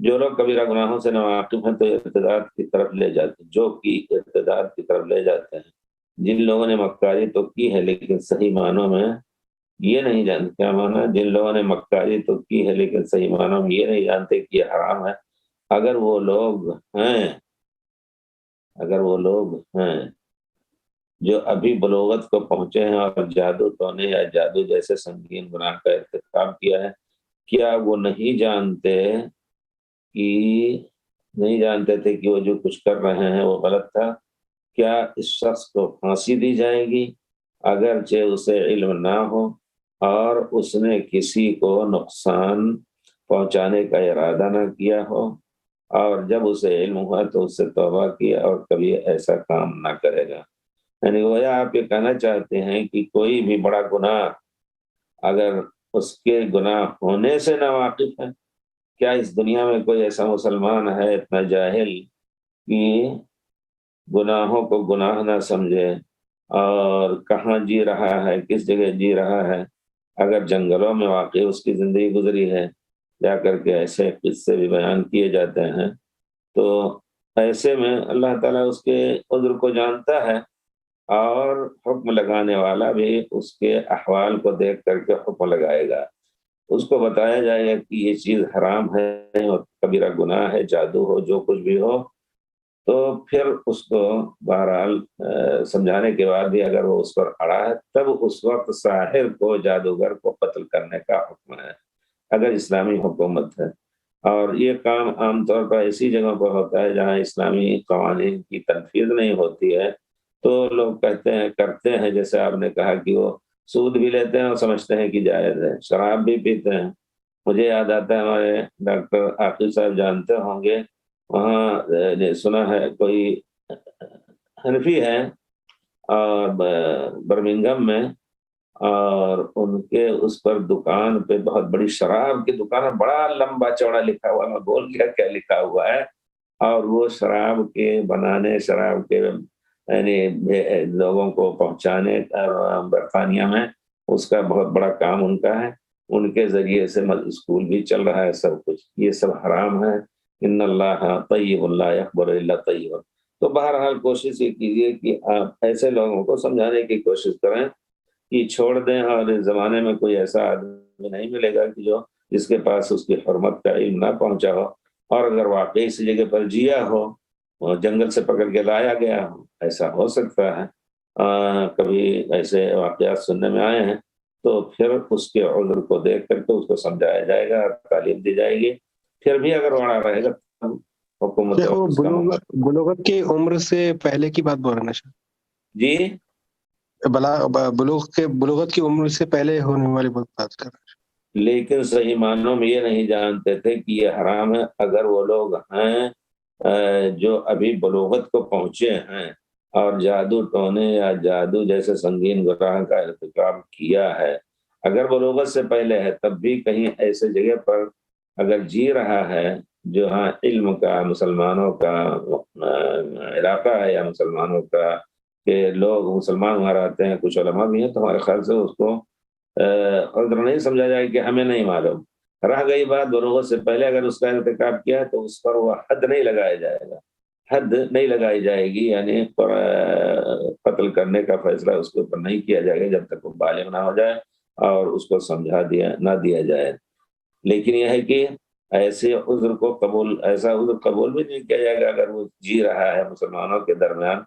جو لوگ کبیرہ گناہوں سے ناواقف ہیں تو ارتداد کی طرف لے جاتے ہیں، جو کہ ارتداد کی طرف لے جاتے ہیں، جن لوگوں نے مکاری تو کی ہے لیکن صحیح معنوں میں یہ نہیں جانتے کیا مانا، جن لوگوں نے مکاری تو کی ہے لیکن صحیح معنوں میں یہ نہیں جانتے کہ یہ حرام ہے، اگر وہ لوگ ہیں اگر وہ لوگ ہیں جو ابھی بلوغت کو پہنچے ہیں اور جادو ٹونے یا جادو جیسے سنگین گناہ کا ارتکاب کیا ہے، کیا وہ نہیں جانتے تھے کہ وہ جو کچھ کر رہے ہیں وہ غلط تھا؟ کیا اس شخص کو پھانسی دی جائے گی اگرچہ اسے علم نہ ہو اور اس نے کسی کو نقصان پہنچانے کا ارادہ نہ کیا ہو، اور جب اسے علم ہوا تو اس سے توبہ کیا اور کبھی ایسا کام نہ کرے گا؟ یعنی گویا آپ یہ کہنا چاہتے ہیں کہ کوئی بھی بڑا گناہ اگر اس کے گناہ ہونے سے ناواقف ہے، کیا اس دنیا میں کوئی ایسا مسلمان ہے اتنا جاہل کہ گناہوں کو گناہ نہ سمجھے اور کہاں جی رہا ہے، کس جگہ جی رہا ہے؟ اگر جنگلوں میں واقع اس کی زندگی گزری ہے، جا کر کے ایسے قصے بھی بیان کیے جاتے ہیں، تو ایسے میں اللہ تعالیٰ اس کے عذر کو جانتا ہے اور حکم لگانے والا بھی اس کے احوال کو دیکھ کر کے حکم لگائے گا، اس کو بتایا جائے گا کہ یہ چیز حرام ہے اور کبیرہ گناہ ہے، جادو ہو جو کچھ بھی ہو، تو پھر اس کو بہرحال سمجھانے کے بعد بھی اگر وہ اس پر اڑا ہے تب اس وقت ساحر کو، جادوگر کو قتل کرنے کا حکم ہے اگر اسلامی حکومت ہے۔ اور یہ کام عام طور پر ایسی جگہوں پر ہوتا ہے جہاں اسلامی قوانین کی تنفیذ نہیں ہوتی ہے، تو لوگ کرتے ہیں جیسے آپ نے کہا کہ وہ سود بھی لیتے ہیں اور سمجھتے ہیں کہ جائز ہے، شراب بھی پیتے ہیں۔ مجھے یاد آتا ہے ہمارے ڈاکٹر عاقب صاحب جانتے ہوں گے، وہاں سنا ہے کوئی حنفی ہے اور برمنگم میں، اور ان کے اس پر دکان پہ بہت بڑی شراب کی دکان ہے، بڑا لمبا چوڑا لکھا ہوا، میں بول گیا کیا لکھا ہوا ہے، اور وہ شراب کے بنانے، شراب کے یعنی لوگوں کو پہنچانے کا برطانیہ میں اس کا بہت بڑا کام ان کا ہے، ان کے ذریعے سے اسکول بھی چل رہا ہے، سب کچھ یہ سب حرام ہے۔ ان اللہ طیب لا یقبل الا طیبا۔ تو بہرحال کوشش یہ کیجیے کہ آپ ایسے لوگوں کو سمجھانے کی کوشش کریں کہ چھوڑ دیں، اور اس زمانے میں کوئی ایسا آدمی نہیں ملے گا کہ جس کے پاس اس کی حرمت کا علم نہ پہنچا ہو، اور اگر واقعی اسی جگہ پر جیا ہو، وہ جنگل سے پکڑ کے لایا گیا ہو، ایسا ہو سکتا ہے، کبھی ایسے واقعات سننے میں آئے ہیں، تو پھر اس کے عذر کو دیکھ کر کے اس کو سمجھایا جائے گا، تعلیم دی جائے گی، پھر بھی اگر وہاں رہے گا تو حکومت دیکھو اس کا بلوغت کی عمر سے پہلے کی بات بول رہا نا جی بلوغت کی عمر سے پہلے ہونے والی بات کر رہا ہوں۔ لیکن صحیح معنوں میں یہ نہیں جانتے تھے کہ یہ حرام ہے، اگر وہ لوگ ہیں جو ابھی بلوغت کو پہنچے ہیں اور جادو ٹونے یا جادو جیسے سنگین گناہ کا ارتکاب کیا ہے، اگر بلوغت سے پہلے ہے تب بھی کہیں ایسے جگہ پر اگر جی رہا ہے جو ہاں علم کا، مسلمانوں کا علاقہ ہے یا مسلمانوں کا کہ لوگ مسلمان وہاں رہتے ہیں، کچھ علماء بھی ہیں، تو ہمارے خیال سے اس کو عذر نہیں سمجھا جائے کہ ہمیں نہیں معلوم، رہ گئی بات بلوغت سے پہلے اگر اس کا ارتکاب کیا ہے تو اس پر وہ حد نہیں لگایا جائے گا، حد نہیں لگائی جائے گی، یعنی قتل کرنے کا فیصلہ اس کے اوپر نہیں کیا جائے گا جب تک وہ بالغ نہ ہو جائے اور اس کو سمجھا نہ دیا جائے۔ لیکن یہ ہے کہ ایسا عذر قبول بھی نہیں کیا جائے گا اگر وہ جی رہا ہے مسلمانوں کے درمیان،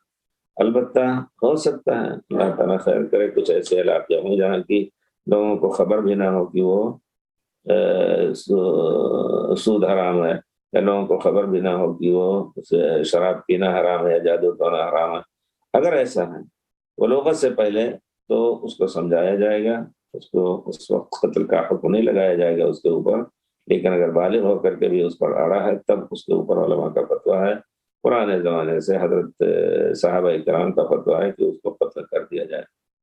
البتہ ہو سکتا ہے اللہ تعالیٰ خیر کرے کچھ ایسے علاقے ہوں جہاں کی لوگوں کو خبر بھی نہ ہو کہ وہ سود حرام ہے، یا لوگوں کو خبر بھی نہ ہو کہ وہ شراب پینا حرام ہے یا جادو ٹونا حرام ہے، اگر ایسا ہے بلوغت سے پہلے تو اس کو سمجھایا جائے گا، اس کو اس وقت قتل کا حکم نہیں لگایا جائے گا اس کے اوپر، لیکن اگر بالغ ہو کر کے بھی اس پر اڑا ہے تب اس کے اوپر علماء کا فتویٰ ہے، پرانے زمانے سے حضرت صحابہ کرام کا فتویٰ ہے کہ اس کو قتل کر دیا جائے۔